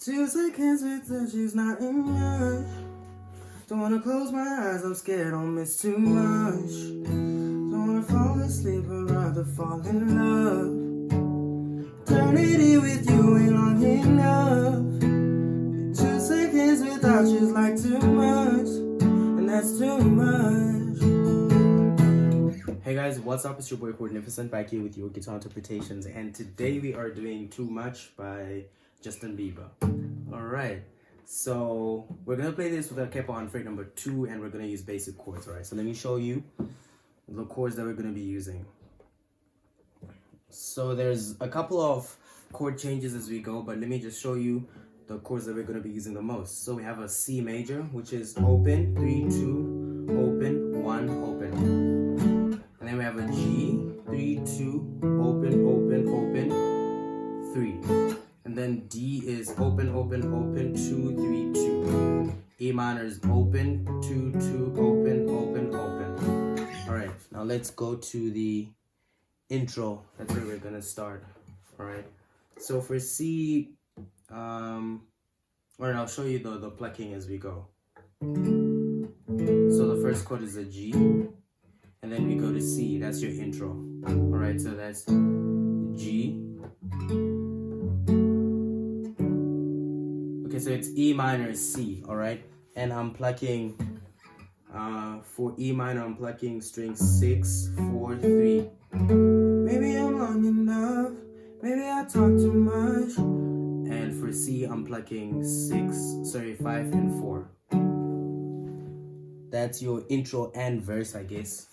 2 seconds with her, she's not enough. Don't wanna close my eyes, I'm scared I'll miss too much. Don't wanna fall asleep, I'd rather fall in love. Eternity with you ain't long enough. 2 seconds without you's like too much, and that's too much. Hey guys, what's up? It's your boy Chords back here with your guitar interpretations, and today we are doing Too Much by Justin Bieber. Alright, so we're gonna play this with a capo on fret number 2, and we're gonna use basic chords. Alright, so let me show you the chords that we're gonna be using. So there's a couple of chord changes as we go, but let me just show you the chords that we're going to be using the most. So we have a C major, which is open, 3, 2, open, 1, open. And then we have a G, 3, 2, open, open, open, 3. And then D is open, open, open, 2, 3, 2. E minor is open, 2, 2, open, open, open. Alright, now let's go to the intro. That's where we're gonna start. Alright, so for C, or I'll show you the plucking as we go. So the first chord is a G, and then we go to C. That's your intro. Alright, so that's G. Okay, so it's E minor, C. Alright, and I'm plucking for E minor, I'm plucking string 6, 4, 3. Maybe I'm long enough, maybe I talk too much. And for C, I'm plucking 5 and 4. That's your intro and verse, I guess.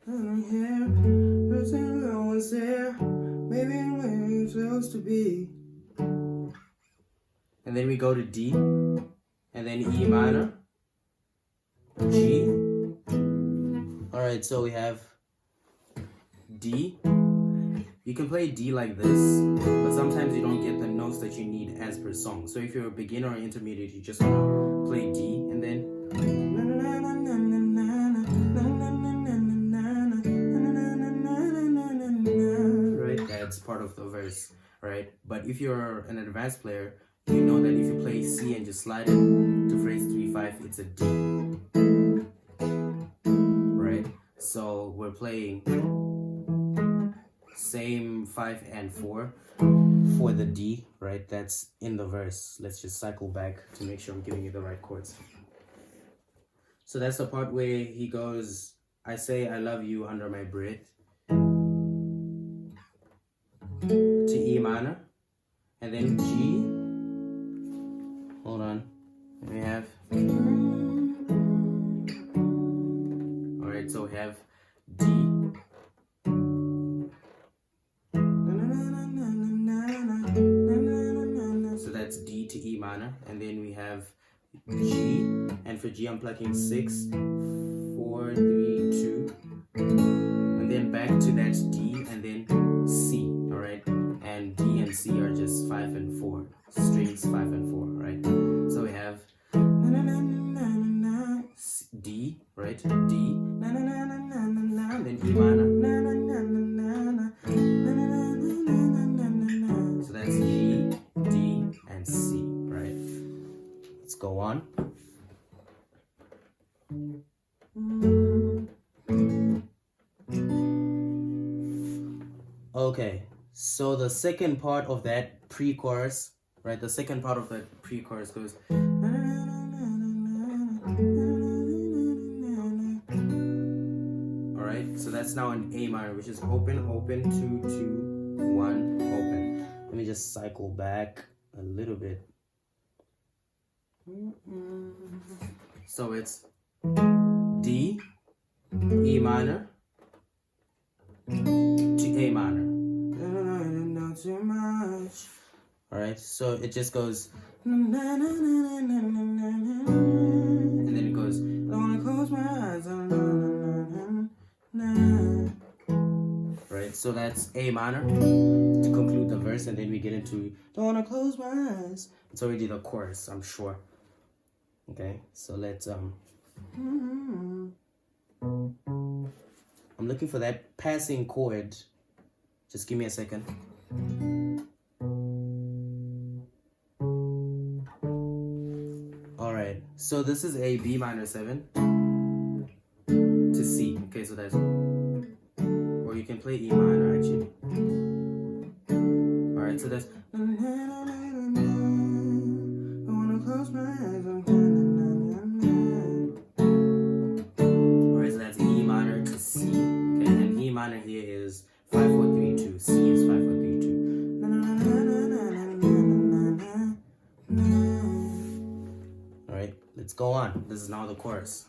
I'm here, person no one's there, maybe I'm where you're supposed to be. And then we go to D, and then E minor, G. Alright, so we have D. You can play D like this, but sometimes you don't get the notes that you need as per song. So if you're a beginner or intermediate, you just want to play D and then right, that's part of the verse, right? But if you're an advanced player, you know that if you play C and just slide it to phrase 3, 5, it's a D, right? So we're playing same 5 and 4 for the D, right? That's in the verse. Let's just cycle back to make sure I'm giving you the right chords. So that's the part where he goes, I say I love you under my breath, to E minor, and then G. Hold on. And we have, alright, so we have D. That's D to E minor, and then we have G, and for G I'm plucking 6, 4, 3, 2, and then back to that D, and then C, alright? And D and C are just 5 and 4, strings 5 and 4, right? So we have D, right? D, and then E minor. So that's G, D, and C, right? Let's go on. Okay, so the second part of that pre-chorus, right? The second part of that pre-chorus goes. Alright, so that's now an A minor, which is open, open, 2, 2, 1, open. Let me just cycle back a little bit. So it's D, E minor, to A minor. Not too much. Alright, so it just goes, and then it goes, don't wanna close my eyes. Right, so that's A minor to conclude the verse, and then we get into don't wanna close my eyes. It's already the chorus, I'm sure. Okay, so let's I'm looking for that passing chord. Just give me a second. right, so this is a B minor 7 to C. Okay, so that's, or you can play E minor actually. All right, so that's, I wanna close my eyes. All right, so that's E minor to C. Okay, and E minor here is 5 4 3 2. C is 5 4 3 2. All right, let's go on. This is now the chorus.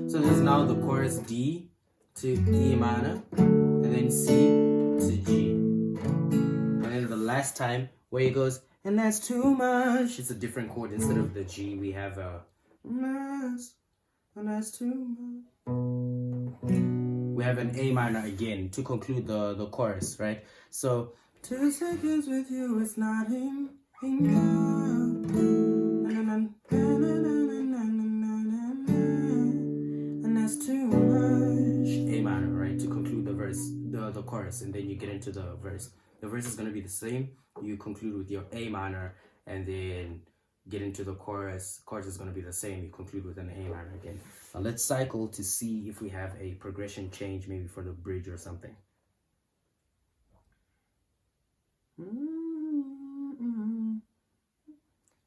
So this is now the chorus D to E minor, and then C to G. And then the last time where it goes, and that's too much, it's a different chord. Instead of the G, we have a and that's too much. We have an A minor again to conclude the chorus, right? So 2 seconds with you, it's not enough. And that's too much. A minor, right? To conclude the verse, the chorus, and then you get into the verse. The verse is going to be the same. You conclude with your A minor, and then get into the chorus. Chorus is going to be the same. You conclude with an A minor again. Now let's cycle to see if we have a progression change, maybe for the bridge or something.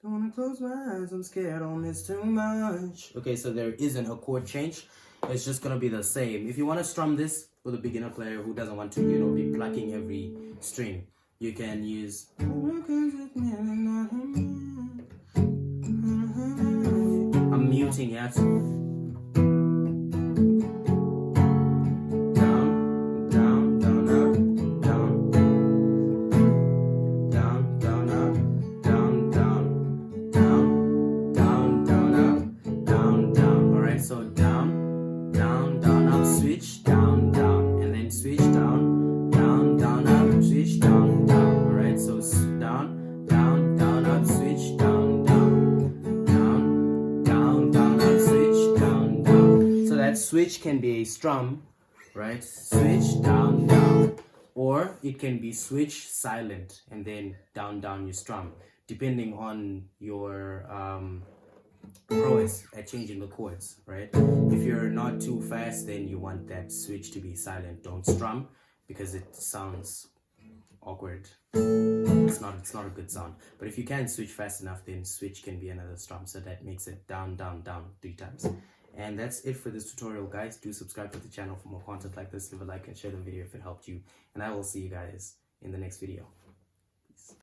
Don't wanna close my eyes, I'm scared I'll miss too much. Okay, so there isn't a chord change. It's just gonna be the same. If you want to strum this for the beginner player who doesn't want to, you know, be plucking every string, you can use. I'm muting it. Switch can be a strum, right? Switch, down, down. Or it can be switch, silent, and then down, down you strum, depending on your prowess at changing the chords, right? If you're not too fast, then you want that switch to be silent. Don't strum, because it sounds awkward. It's not a good sound. But if you can switch fast enough, then switch can be another strum. So that makes it down, down, down 3 times. And that's it for this tutorial, guys. Do subscribe to the channel for more content like this. Leave a like and share the video if it helped you. And I will see you guys in the next video.